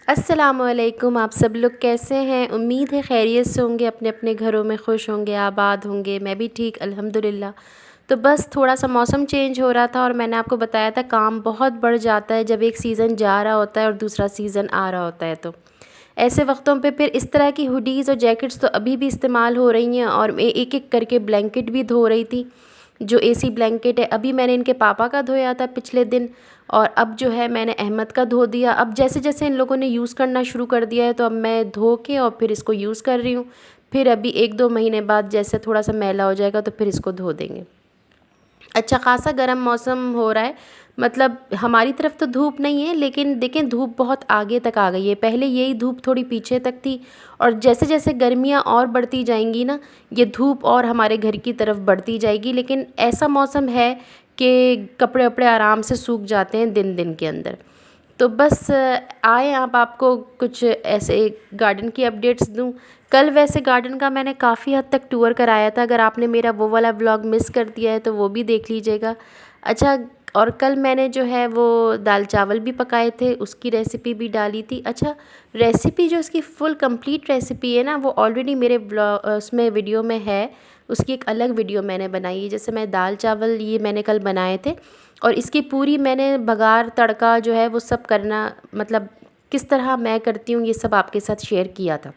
अस्सलामुअलैकुम। आप सब लोग कैसे हैं? उम्मीद है खैरियत से होंगे, अपने अपने घरों में खुश होंगे, आबाद होंगे। मैं भी ठीक अल्हम्दुलिल्लाह। तो बस थोड़ा सा मौसम चेंज हो रहा था और मैंने आपको बताया था काम बहुत बढ़ जाता है जब एक सीज़न जा रहा होता है और दूसरा सीज़न आ रहा होता है। तो ऐसे वक्तों पे फिर इस तरह की हुडीज़ और जैकेट्स तो अभी भी इस्तेमाल हो रही हैं और मैं एक एक करके ब्लैंकेट भी धो रही थी। जो एसी ब्लैंकेट है, अभी मैंने इनके पापा का धोया था पिछले दिन, और अब जो है मैंने अहमद का धो दिया। अब जैसे जैसे इन लोगों ने यूज़ करना शुरू कर दिया है तो अब मैं धो के और फिर इसको यूज़ कर रही हूँ। फिर अभी 1-2 महीने बाद जैसे थोड़ा सा मैला हो जाएगा तो फिर इसको धो देंगे। अच्छा ख़ासा गर्म मौसम हो रहा है, मतलब हमारी तरफ तो धूप नहीं है, लेकिन देखें धूप बहुत आगे तक आ गई है। पहले यही धूप थोड़ी पीछे तक थी, और जैसे जैसे गर्मियाँ और बढ़ती जाएंगी ना, ये धूप और हमारे घर की तरफ बढ़ती जाएगी। लेकिन ऐसा मौसम है कि कपड़े वपड़े आराम से सूख जाते हैं दिन दिन के अंदर। तो बस आए आप आपको कुछ ऐसे गार्डन की अपडेट्स दूं। कल वैसे गार्डन का मैंने काफ़ी हद तक टूर कराया था, अगर आपने मेरा वो वाला व्लॉग मिस कर दिया है तो वो भी देख लीजिएगा। अच्छा, और कल मैंने जो है वो दाल चावल भी पकाए थे, उसकी रेसिपी भी डाली थी। अच्छा, रेसिपी जो इसकी फुल कंप्लीट रेसिपी है ना, वो ऑलरेडी मेरे ब्लॉग उसमें वीडियो में है। उसकी एक अलग वीडियो मैंने बनाई है। जैसे मैं दाल चावल ये मैंने कल बनाए थे, और इसकी पूरी मैंने बघार तड़का जो है वो सब करना, मतलब किस तरह मैं करती हूँ ये सब आपके साथ शेयर किया था।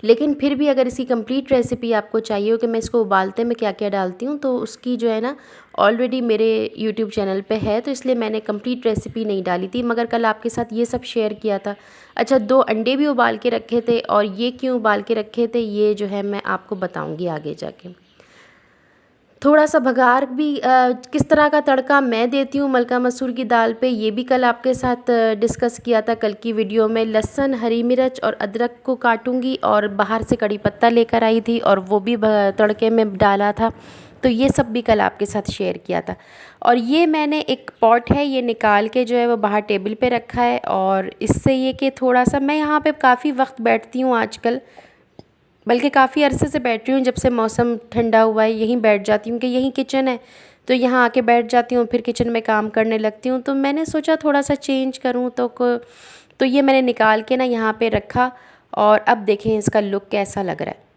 लेकिन फिर भी अगर इसकी कंप्लीट रेसिपी आपको चाहिए हो कि मैं इसको उबालते में क्या क्या डालती हूँ, तो उसकी जो है ना ऑलरेडी मेरे यूट्यूब चैनल पे है, तो इसलिए मैंने कंप्लीट रेसिपी नहीं डाली थी, मगर कल आपके साथ ये सब शेयर किया था। अच्छा, 2 अंडे भी उबाल के रखे थे, और ये क्यों उबाल के रखे थे ये जो है मैं आपको बताऊँगी आगे जाके। थोड़ा सा बघार भी किस तरह का तड़का मैं देती हूँ मलका मसूर की दाल पे, ये भी कल आपके साथ डिस्कस किया था कल की वीडियो में। लहसुन, हरी मिर्च और अदरक को काटूंगी, और बाहर से कड़ी पत्ता लेकर आई थी और वो भी तड़के में डाला था। तो ये सब भी कल आपके साथ शेयर किया था। और ये मैंने एक पॉट है, ये निकाल के जो है वो बाहर टेबल पे रखा है, और इससे ये कि थोड़ा सा मैं यहाँ पे काफ़ी वक्त बैठती हूँ आजकल, बल्कि काफ़ी अरसे से बैठ रही हूँ। जब से मौसम ठंडा हुआ है यहीं बैठ जाती हूँ कि यहीं किचन है, तो यहाँ आके बैठ जाती हूँ, फिर किचन में काम करने लगती हूँ। तो मैंने सोचा थोड़ा सा चेंज करूँ, तो ये मैंने निकाल के ना यहाँ पे रखा, और अब देखें इसका लुक कैसा लग रहा है,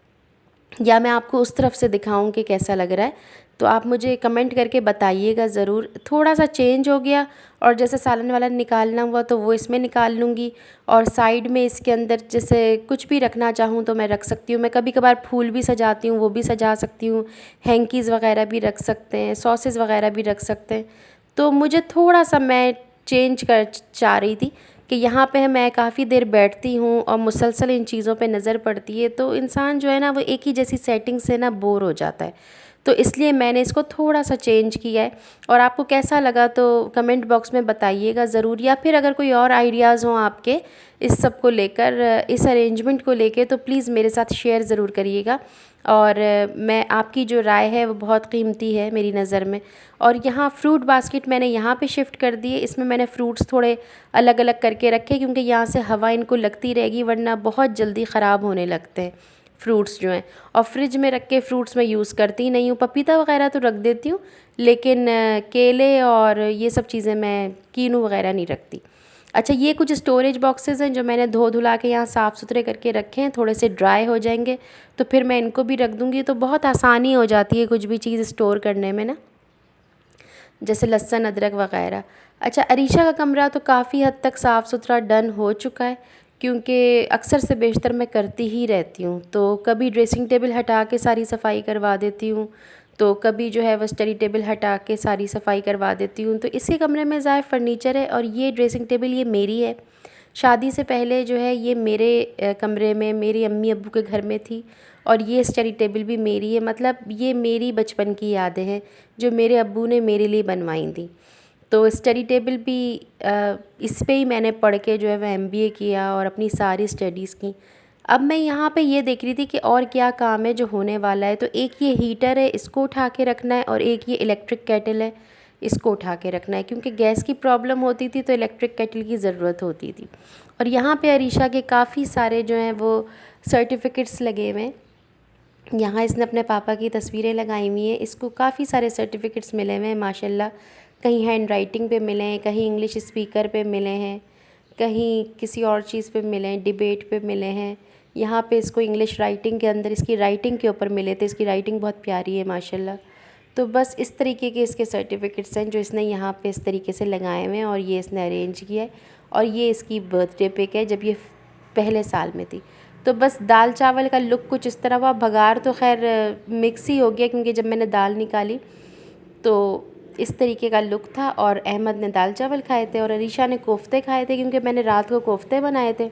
या मैं आपको उस तरफ से दिखाऊं कि कैसा लग रहा है। तो आप मुझे कमेंट करके बताइएगा ज़रूर। थोड़ा सा चेंज हो गया, और जैसे सालन वाला निकालना हुआ तो वो इसमें निकाल लूँगी, और साइड में इसके अंदर जैसे कुछ भी रखना चाहूँ तो मैं रख सकती हूँ। मैं कभी कभार फूल भी सजाती हूँ, वो भी सजा सकती हूँ। हैंकीज़ वगैरह भी रख सकते हैं, सॉसेस वगैरह भी रख सकते हैं। तो मुझे थोड़ा सा मैं चेंज कर चाह रही थी कि यहाँ पे मैं काफ़ी देर बैठती हूँ और मुसलसल इन चीज़ों पे नज़र पड़ती है, तो इंसान जो है ना वो एक ही जैसी सेटिंग से ना बोर हो जाता है। तो इसलिए मैंने इसको थोड़ा सा चेंज किया है। और आपको कैसा लगा तो कमेंट बॉक्स में बताइएगा ज़रूर, या फिर अगर कोई और आइडियाज़ हों आपके इस सब को लेकर, इस अरेंजमेंट को लेकर, तो प्लीज़ मेरे साथ शेयर ज़रूर करिएगा। और मैं आपकी जो राय है वो बहुत कीमती है मेरी नज़र में। और यहाँ फ्रूट बास्केट मैंने यहाँ पे शिफ्ट कर दिए, इसमें मैंने फ्रूट्स थोड़े अलग अलग करके रखे, क्योंकि यहाँ से हवा इनको लगती रहेगी, वरना बहुत जल्दी ख़राब होने लगते हैं फ्रूट्स जो हैं। और फ्रिज में रख के फ्रूट्स मैं यूज़ करती नहीं हूँ। पपीता वगैरह तो रख देती हूँ, लेकिन केले और ये सब चीज़ें मैं, कीनू वगैरह नहीं रखती। अच्छा, ये कुछ स्टोरेज बॉक्सेस हैं जो मैंने धो धुला के यहाँ साफ़ सुथरे करके रखे हैं, थोड़े से ड्राई हो जाएंगे तो फिर मैं इनको भी रख दूँगी, तो बहुत आसानी हो जाती है कुछ भी चीज़ स्टोर करने में ना, जैसे लहसुन, अदरक वगैरह। अच्छा, अरीशा का कमरा तो काफ़ी हद तक साफ़ सुथरा डन हो चुका है, क्योंकि अक्सर से बेशतर मैं करती ही रहती हूँ। तो कभी ड्रेसिंग टेबल हटा के सारी सफाई करवा देती हूँ, तो कभी जो है वो स्टडी टेबल हटा के सारी सफाई करवा देती हूँ। तो इसी कमरे में ज़ाहिर फर्नीचर है, और ये ड्रेसिंग टेबल ये मेरी है। शादी से पहले जो है ये मेरे कमरे में मेरी अम्मी अब्बू के घर में थी, और ये स्टडी टेबल भी मेरी है। मतलब ये मेरी बचपन की यादें हैं जो मेरे अब्बू ने मेरे लिए बनवाई थी। तो स्टडी टेबल भी इस पे ही मैंने पढ़ के जो है वह एमबीए किया और अपनी सारी स्टडीज़ की। अब मैं यहाँ पे ये देख रही थी कि और क्या काम है जो होने वाला है। तो एक ये हीटर है, इसको उठा के रखना है, और एक ये इलेक्ट्रिक केटल है, इसको उठा के रखना है, क्योंकि गैस की प्रॉब्लम होती थी तो इलेक्ट्रिक केटल की ज़रूरत होती थी। और यहाँ पे अरीशा के काफ़ी सारे जो हैं वो सर्टिफ़िकेट्स लगे हुए हैं। यहाँ इसने अपने पापा की तस्वीरें लगाई हुई हैं, इसको काफ़ी सारे सर्टिफ़िकेट्स मिले हुए हैं माशाल्लाह। कहीं हैंड राइटिंग पे मिले हैं, कहीं इंग्लिश स्पीकर पे मिले हैं, कहीं किसी और चीज़ पे मिले हैं, डिबेट पे मिले हैं, यहाँ पे इसको इंग्लिश राइटिंग के अंदर इसकी राइटिंग के ऊपर मिले थे। इसकी राइटिंग बहुत प्यारी है माशाल्लाह। तो बस इस तरीके के इसके सर्टिफिकेट्स हैं जो इसने यहाँ पे इस तरीके से लगाए हुए हैं, और ये इसने अरेंज किया है। और ये इसकी बर्थडे पिक है जब ये पहले साल में थी। तो बस दाल चावल का लुक कुछ इस तरह हुआ। बघार तो खैर मिक्स ही हो गया, क्योंकि जब मैंने दाल निकाली तो इस तरीके का लुक था। और अहमद ने दाल चावल खाए थे और अरीशा ने कोफ्ते खाए थे, क्योंकि मैंने रात को कोफ्ते बनाए थे।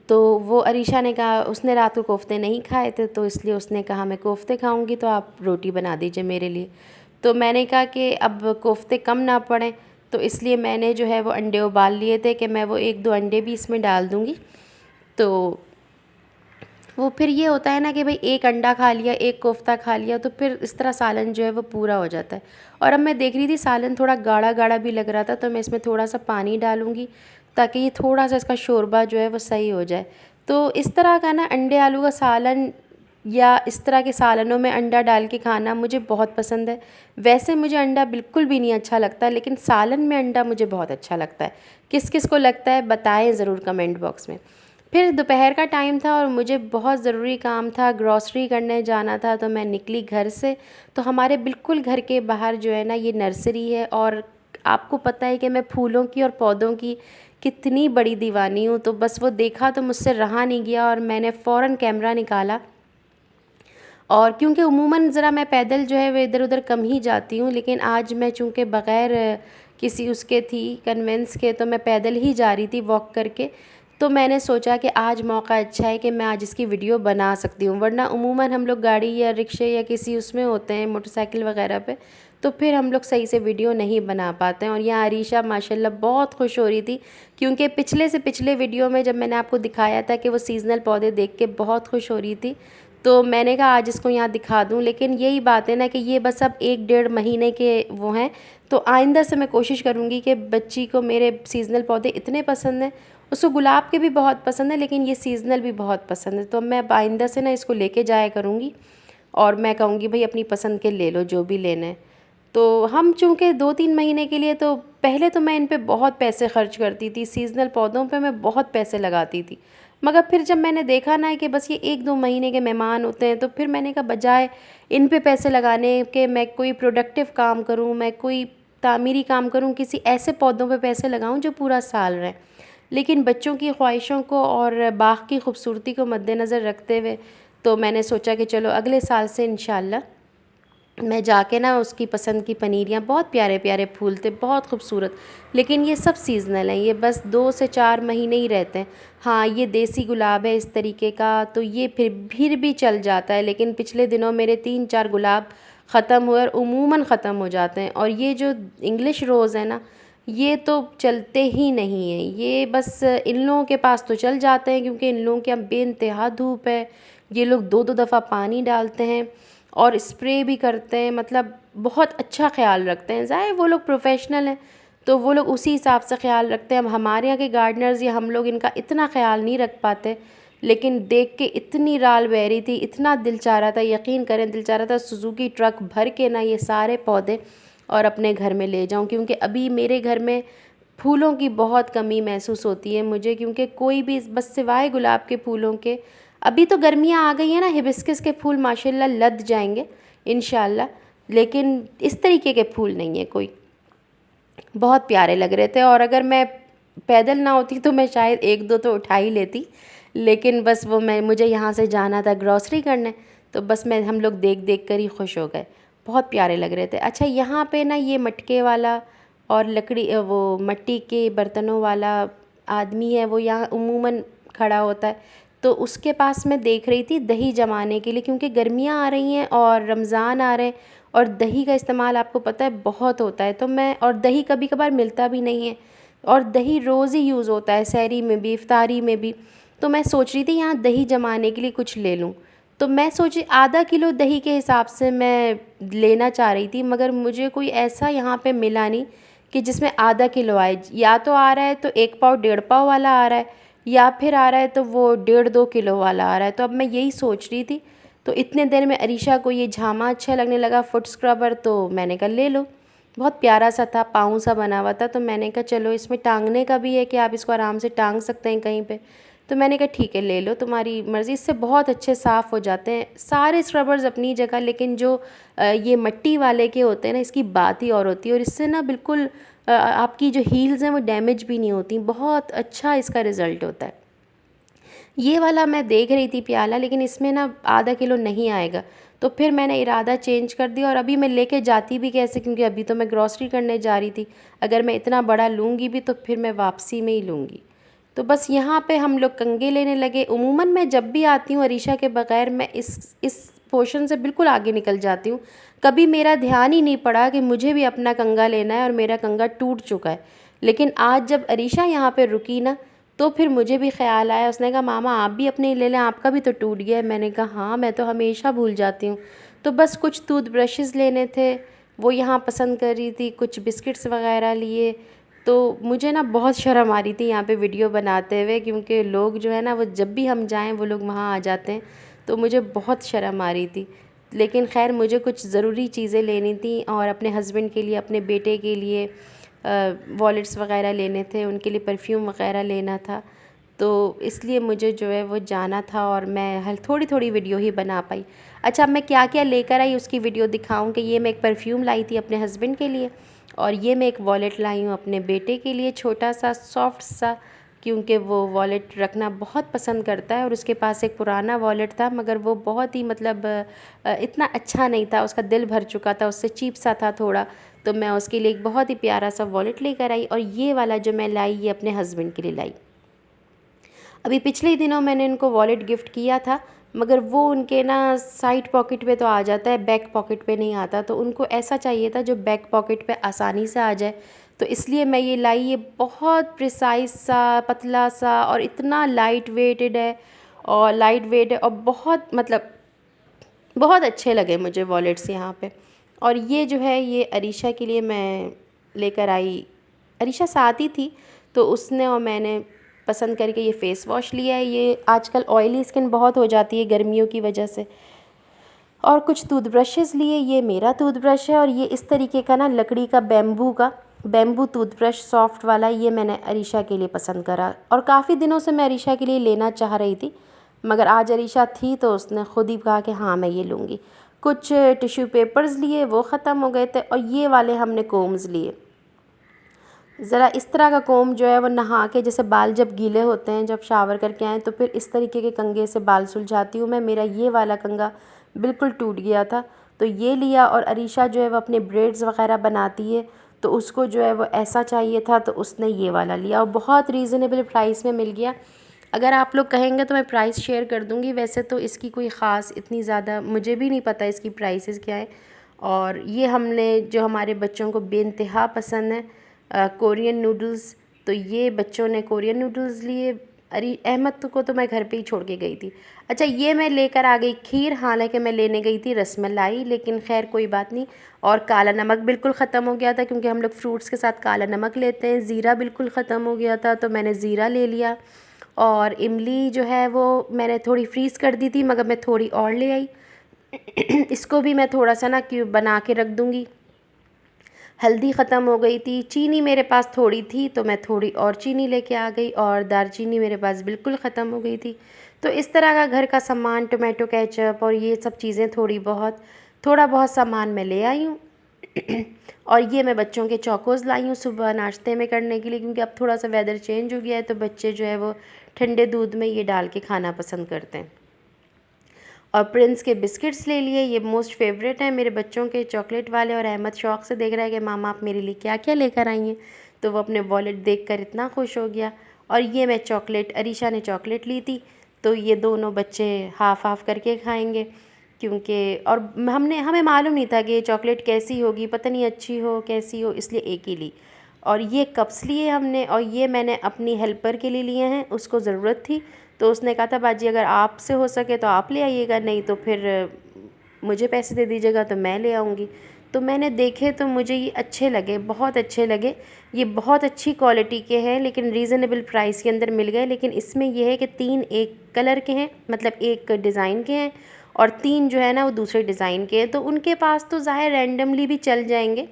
तो वो अरीशा ने कहा, उसने रात को कोफ्ते नहीं खाए थे तो इसलिए उसने कहा मैं कोफ्ते खाऊंगी, तो आप रोटी बना दीजिए मेरे लिए। तो मैंने कहा कि अब कोफ्ते कम ना पड़ें, तो इसलिए मैंने जो है वो अंडे उबाल लिए थे कि मैं वो 1-2 अंडे भी इसमें डाल दूँगी। तो वो फिर ये होता है ना कि भाई एक अंडा खा लिया, एक कोफ्ता खा लिया, तो फिर इस तरह सालन जो है वो पूरा हो जाता है। और अब मैं देख रही थी सालन थोड़ा गाढ़ा गाढ़ा भी लग रहा था, तो मैं इसमें थोड़ा सा पानी डालूँगी ताकि ये थोड़ा सा इसका शोरबा जो है वो सही हो जाए। तो इस तरह का ना अंडे आलू का सालन या इस तरह के सालनों में अंडा डाल के खाना मुझे बहुत पसंद है। वैसे मुझे अंडा बिल्कुल भी नहीं अच्छा लगता, लेकिन सालन में अंडा मुझे बहुत अच्छा लगता है। किस किस को लगता है बताएं ज़रूर कमेंट बॉक्स में। फिर दोपहर का टाइम था और मुझे बहुत ज़रूरी काम था, ग्रॉसरी करने जाना था, तो मैं निकली घर से। तो हमारे बिल्कुल घर के बाहर जो है ना ये नर्सरी है, और आपको पता है कि मैं फूलों की और पौधों की कितनी बड़ी दीवानी हूँ। तो बस वो देखा तो मुझसे रहा नहीं गया और मैंने फ़ौरन कैमरा निकाला। और क्योंकि उमूमन ज़रा मैं पैदल जो है वो इधर उधर कम ही जाती हूँ, लेकिन आज मैं चूँकि बग़ैर किसी उसके थी कन्वेंस के, तो मैं पैदल ही जा रही थी वॉक करके। तो मैंने सोचा कि आज मौका अच्छा है कि मैं आज इसकी वीडियो बना सकती हूँ, वरना उमूमन हम लोग गाड़ी या रिक्शे या किसी उसमें होते हैं, मोटरसाइकिल वगैरह पे, तो फिर हम लोग सही से वीडियो नहीं बना पाते हैं। और यहाँ अरीशा माशाल्लाह बहुत खुश हो रही थी, क्योंकि पिछले से पिछले वीडियो में जब मैंने आपको दिखाया था कि वो सीज़नल पौधे देख के बहुत खुश हो रही थी, तो मैंने कहा आज इसको यहाँ दिखा दूँ। लेकिन यही बात है ना कि ये बस अब 1-1.5 महीने के वो हैं, तो आइंदा से मैं कोशिश करूँगी कि बच्ची को मेरे सीज़नल पौधे इतने पसंद हैं, उसको गुलाब के भी बहुत पसंद है, लेकिन ये सीज़नल भी बहुत पसंद है। तो मैं अब आइंदा से ना इसको लेके जाया करूँगी और मैं कहूँगी भाई अपनी पसंद के ले लो जो भी लेना है। तो हम चूँकि 2-3 महीने के लिए, तो पहले तो मैं इन पे बहुत पैसे खर्च करती थी, सीज़नल पौधों पे मैं बहुत पैसे लगाती थी। मगर फिर जब मैंने देखा ना कि बस ये 1-2 महीने के मेहमान होते हैं, तो फिर मैंने कहा बजाय इन पे पैसे लगाने के मैं कोई प्रोडक्टिव काम करूँ, मैं कोई तामीरी काम करूँ, किसी ऐसे पौधों पे पैसे लगाऊँ जो पूरा साल रहें। लेकिन बच्चों की ख्वाहिशों को और बाग़ की खूबसूरती को मद्देनज़र रखते हुए तो मैंने सोचा कि चलो अगले साल से इंशाल्लाह मैं जाके ना उसकी पसंद की पनीरियाँ, बहुत प्यारे प्यारे फूल थे, बहुत खूबसूरत, लेकिन ये सब सीज़नल हैं, ये बस 2 से 4 महीने ही रहते हैं। हाँ, ये देसी गुलाब है इस तरीके का, तो ये फिर भी चल जाता है, लेकिन पिछले दिनों मेरे 3-4 गुलाब ख़त्म हुए और उमूमन ख़त्म हो जाते हैं। और ये जो इंग्लिश रोज़ है ना, ये तो चलते ही नहीं हैं, ये बस इन लोगों के पास तो चल जाते हैं, क्योंकि इन लोगों के यहाँ बेइंतहा धूप है। ये लोग 2-2 दफ़ा पानी डालते हैं और स्प्रे भी करते हैं, मतलब बहुत अच्छा ख्याल रखते हैं। ज़ाहिर वो लोग प्रोफेशनल हैं, तो वो लोग उसी हिसाब से ख्याल रखते हैं। अब हमारे यहाँ के गार्डनर्स या हम लोग इनका इतना ख्याल नहीं रख पाते, लेकिन देख के इतनी राल बह रही थी, इतना दिल चाह रहा था, यकीन करें दिल चाह रहा था सुजुकी ट्रक भर के ना ये सारे पौधे और अपने घर में ले जाऊं। क्योंकि अभी मेरे घर में फूलों की बहुत कमी महसूस होती है मुझे, क्योंकि कोई भी बस सिवाय गुलाब के फूलों के, अभी तो गर्मियाँ आ गई हैं ना, हिबिस्कस के फूल माशाल्लाह लद जाएंगे इंशाल्लाह, लेकिन इस तरीके के फूल नहीं है कोई। बहुत प्यारे लग रहे थे, और अगर मैं पैदल ना होती तो मैं शायद 1-2 तो उठा ही लेती, लेकिन बस वो मुझे यहाँ से जाना था ग्रॉसरी करने, तो बस हम लोग देख देख कर ही खुश हो गए। बहुत प्यारे लग रहे थे। अच्छा, यहाँ पे ना ये मटके वाला और लकड़ी वो मिट्टी के बर्तनों वाला आदमी है, वो यहाँ उमूमन खड़ा होता है, तो उसके पास मैं देख रही थी दही जमाने के लिए, क्योंकि गर्मियाँ आ रही हैं और रमज़ान आ रहे हैं और दही का इस्तेमाल आपको पता है बहुत होता है। तो मैं, और दही कभी कभार मिलता भी नहीं है, और दही रोज़ ही यूज़ होता है, सहरी में भी इफ्तारी में भी। तो मैं सोच रही थी यहाँ दही जमाने के लिए कुछ ले लूँ, तो मैं सोची आधा किलो दही के हिसाब से मैं लेना चाह रही थी, मगर मुझे कोई ऐसा यहाँ पे मिला नहीं कि जिसमें आधा किलो आए। या तो आ रहा है तो 1 पाव 1.5 पाव वाला आ रहा है, या फिर आ रहा है तो वो 1.5-2 किलो वाला आ रहा है। तो अब मैं यही सोच रही थी, तो इतने देर में अरीशा को ये झामा अच्छा लगने लगा, फुट स्क्रबर, तो मैंने कहा ले लो। बहुत प्यारा सा था, पाँव सा बना हुआ था। तो मैंने कहा चलो इसमें टांगने का भी है कि आप इसको आराम से टांग सकते हैं कहीं पे। तो मैंने कहा ठीक है ले लो, तुम्हारी मर्ज़ी। इससे बहुत अच्छे साफ़ हो जाते हैं सारे स्क्रबर्स अपनी जगह, लेकिन जो ये मिट्टी वाले के होते हैं ना, इसकी बात ही और होती है। और इससे ना बिल्कुल आपकी जो हील्स हैं वो डैमेज भी नहीं होती, बहुत अच्छा इसका रिज़ल्ट होता है। ये वाला मैं देख रही थी प्याला, लेकिन इसमें ना आधा किलो नहीं आएगा। तो फिर मैंने इरादा चेंज कर दिया। और अभी मैं लेके जाती भी कैसे, क्योंकि अभी तो मैं ग्रॉसरी करने जा रही थी। अगर मैं इतना बड़ा लूँगी भी तो फिर मैं वापसी में ही लूँगी। तो बस यहाँ पे हम लोग कंघे लेने लगे। उमूमन मैं जब भी आती हूँ अरीशा के बग़ैर, मैं इस पोर्शन से बिल्कुल आगे निकल जाती हूँ। कभी मेरा ध्यान ही नहीं पड़ा कि मुझे भी अपना कंघा लेना है, और मेरा कंघा टूट चुका है। लेकिन आज जब अरीशा यहाँ पे रुकी ना, तो फिर मुझे भी ख्याल आया। उसने कहा मामा आप भी अपने ले लें, आपका भी तो टूट गया है। मैंने कहा हाँ, मैं तो हमेशा भूल जाती हूँ। तो बस कुछ टूथब्रशेज़ लेने थे, वो यहाँ पसंद कर रही थी, कुछ बिस्किट्स वगैरह लिए। तो मुझे ना बहुत शर्म आ रही थी यहाँ पे वीडियो बनाते हुए, क्योंकि लोग जो है ना, वो जब भी हम जाएं वो लोग वहाँ आ जाते हैं। तो मुझे बहुत शर्म आ रही थी। लेकिन खैर मुझे कुछ ज़रूरी चीज़ें लेनी थी, और अपने हस्बैंड के लिए, अपने बेटे के लिए वॉलेट्स वगैरह लेने थे, उनके लिए परफ्यूम वगैरह लेना था। तो इसलिए मुझे जो है वो जाना था, और मैं हल थोड़ी थोड़ी वीडियो ही बना पाई। अच्छा, अब मैं क्या क्या लेकर आई उसकी वीडियो दिखाऊं कि ये मैं एक परफ्यूम लाई थी अपने हस्बैंड के लिए, और ये मैं एक वॉलेट लाई हूँ अपने बेटे के लिए, छोटा सा सॉफ्ट सा, क्योंकि वो वॉलेट रखना बहुत पसंद करता है। और उसके पास एक पुराना वॉलेट था, मगर वो बहुत ही मतलब इतना अच्छा नहीं था, उसका दिल भर चुका था उससे, चीप सा था थोड़ा। तो मैं उसके लिए एक बहुत ही प्यारा सा वॉलेट लेकर आई। और ये वाला जो मैं लाई, ये अपने हस्बैंड के लिए लाई। अभी पिछले ही दिनों मैंने उनको वॉलेट गिफ्ट किया था, मगर वो उनके ना साइड पॉकेट पे तो आ जाता है, बैक पॉकेट पे नहीं आता। तो उनको ऐसा चाहिए था जो बैक पॉकेट पे आसानी से आ जाए। तो इसलिए मैं ये लाई। ये बहुत प्रिसाइज सा, पतला सा, और इतना लाइट वेटेड है, और लाइट वेट है, और बहुत मतलब बहुत अच्छे लगे मुझे वॉलेट्स यहाँ पे। और ये जो है ये अरीशा के लिए मैं लेकर आई। अरीशा साथ ही थी, तो उसने और मैंने पसंद करके ये फ़ेस वॉश लिया है। ये आजकल ऑयली स्किन बहुत हो जाती है गर्मियों की वजह से। और कुछ टूथब्रशेज़ लिए, ये मेरा टूथब्रश है, और ये इस तरीके का ना लकड़ी का बेम्बू टूथब्रश सॉफ्ट वाला, ये मैंने अरीशा के लिए पसंद करा। और काफ़ी दिनों से मैं अरीशा के लिए लेना चाह रही थी, मगर आज अरीशा थी तो उसने ख़ुद ही कहा कि हाँ मैं ये लूँगी। कुछ टिश्यू पेपर्स लिए, वो ख़त्म हो गए थे। और ये वाले हमने कोम्स लिए। ज़रा इस तरह का कोम जो है वो नहा के, जैसे बाल जब गीले होते हैं, जब शावर करके आएँ, तो फिर इस तरीके के कंघे से बाल सुलझाती हूँ मैं। मेरा ये वाला कंघा बिल्कुल टूट गया था, तो ये लिया। और अरीशा जो है वो अपने ब्रेड्स वगैरह बनाती है, तो उसको जो है वो ऐसा चाहिए था, तो उसने ये वाला लिया, और बहुत रीज़नेबल प्राइस में मिल गया। अगर आप लोग कहेंगे तो मैं प्राइस शेयर कर दूँगी। वैसे तो इसकी कोई ख़ास इतनी ज़्यादा मुझे भी नहीं पता इसकी प्राइसेस क्या है। और ये हमने जो हमारे बच्चों को बेइंतहा पसंद है कोरियन नूडल्स, तो ये बच्चों ने कोरियन नूडल्स लिए। अरे अहमद को तो मैं घर पे ही छोड़ के गई थी। अच्छा, ये मैं लेकर आ गई खीर, हालांकि मैं लेने गई थी रसमलाई, लेकिन खैर कोई बात नहीं। और काला नमक बिल्कुल ख़त्म हो गया था, क्योंकि हम लोग फ्रूट्स के साथ काला नमक लेते हैं। ज़ीरा बिल्कुल ख़त्म हो गया था, तो मैंने ज़ीरा ले लिया। और इमली जो है वो मैंने थोड़ी फ्रीज़ कर दी थी, मगर मैं थोड़ी और ले आई। इसको भी मैं थोड़ा सा ना क्यूब बना के रख दूँगी। हल्दी ख़त्म हो गई थी। चीनी मेरे पास थोड़ी थी, तो मैं थोड़ी और चीनी लेके आ गई। और दालचीनी मेरे पास बिल्कुल ख़त्म हो गई थी। तो इस तरह का घर का सामान, टोमेटो केचप और ये सब चीज़ें थोड़ा बहुत सामान मैं ले आई हूँ। और ये मैं बच्चों के चौकोज़ लाई हूँ सुबह नाश्ते में करने के लिए, क्योंकि अब थोड़ा सा वेदर चेंज हो गया है, तो बच्चे जो है वो ठंडे दूध में ये डाल के खाना पसंद करते हैं। और प्रिंस के बिस्किट्स ले लिए, ये मोस्ट फेवरेट हैं मेरे बच्चों के, चॉकलेट वाले। और अहमद शौक़ से देख रहा है कि मामा आप मेरे लिए क्या क्या लेकर आई हैं, तो वो अपने वॉलेट देखकर इतना खुश हो गया। और ये मैं चॉकलेट, अरीशा ने चॉकलेट ली थी, तो ये दोनों बच्चे हाफ़ हाफ़ करके खाएंगे, क्योंकि और हमें मालूम नहीं था कि ये चॉकलेट कैसी होगी, पता नहीं अच्छी हो कैसी हो, इसलिए एक ही ली। और ये कप्स लिए हमने, और ये मैंने अपनी हेल्पर के लिए लिए हैं, उसको ज़रूरत थी। तो उसने कहा था बाजी अगर आपसे हो सके तो आप ले आइएगा, नहीं तो फिर मुझे पैसे दे दीजिएगा तो मैं ले आऊँगी। तो मैंने देखे तो मुझे ये अच्छे लगे, बहुत अच्छे लगे। ये बहुत अच्छी क्वालिटी के हैं, लेकिन रीज़नेबल प्राइस के अंदर मिल गए। लेकिन इसमें यह है कि 3 एक कलर के हैं, मतलब एक डिज़ाइन के हैं, और 3 जो है ना वो दूसरे डिज़ाइन के हैं। तो उनके पास तो ज़ाहिर रैंडमली भी चल जाएंगे,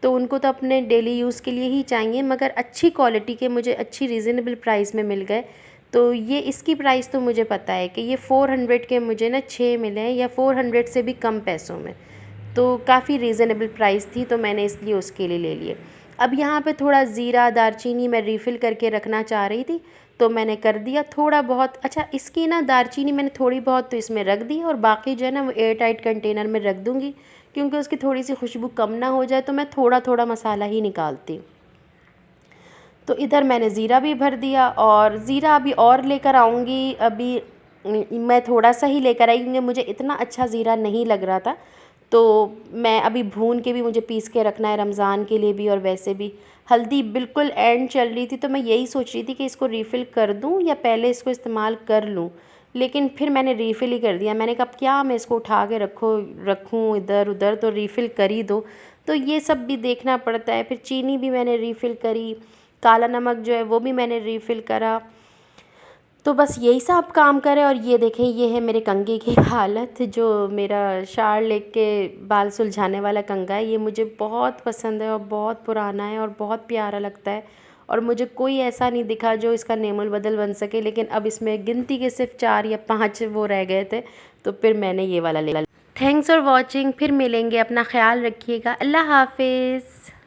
तो उनको तो अपने डेली यूज़ के लिए ही चाहिए, मगर अच्छी क्वालिटी के मुझे अच्छी रीज़नेबल प्राइस में मिल गए। तो ये इसकी प्राइस तो मुझे पता है कि ये 400 के मुझे ना 6 मिले हैं, या 400 से भी कम पैसों में। तो काफ़ी रीज़नेबल प्राइस थी, तो मैंने इसलिए उसके लिए ले लिए। अब यहाँ पे थोड़ा ज़ीरा दालचीनी मैं रीफ़िल करके रखना चाह रही थी, तो मैंने कर दिया थोड़ा बहुत। अच्छा, इसकी ना दालचीनी मैंने थोड़ी बहुत तो इसमें रख दी, और बाकी जो है ना वो एयर टाइट कंटेनर में रख दूँगी, क्योंकि उसकी थोड़ी सी खुशबू कम ना हो जाए, तो मैं थोड़ा थोड़ा मसाला ही निकालती। तो इधर मैंने ज़ीरा भी भर दिया, और ज़ीरा अभी और लेकर आऊँगी। अभी मैं थोड़ा सा ही लेकर आई, क्योंकि मुझे इतना अच्छा ज़ीरा नहीं लग रहा था। तो मैं अभी भून के भी मुझे पीस के रखना है रमज़ान के लिए भी, और वैसे भी हल्दी बिल्कुल एंड चल रही थी, तो मैं यही सोच रही थी कि इसको रीफ़िल कर दूं या पहले इसको इस्तेमाल कर लूं। लेकिन फिर मैंने रीफ़िल ही कर दिया। मैंने कहा अब क्या मैं इसको उठा के रखूं इधर उधर, तो रीफ़िल कर ही दो। तो ये सब भी देखना पड़ता है। फिर चीनी भी मैंने रीफ़िल करी, काला नमक जो है वो भी मैंने रीफ़िल करा। तो बस यही सब काम करें। और ये देखें, ये है मेरे कंघे की हालत। जो मेरा शार लेक के बाल सुलझाने वाला कंघा है, ये मुझे बहुत पसंद है और बहुत पुराना है और बहुत प्यारा लगता है। और मुझे कोई ऐसा नहीं दिखा जो इसका नेमुल बदल बन सके, लेकिन अब इसमें गिनती के सिर्फ 4 या 5 वो रह गए थे, तो फिर मैंने ये वाला ले लिया। Thanks for watching. फिर मिलेंगे, अपना ख्याल रखिएगा। अल्लाह हाफिज़।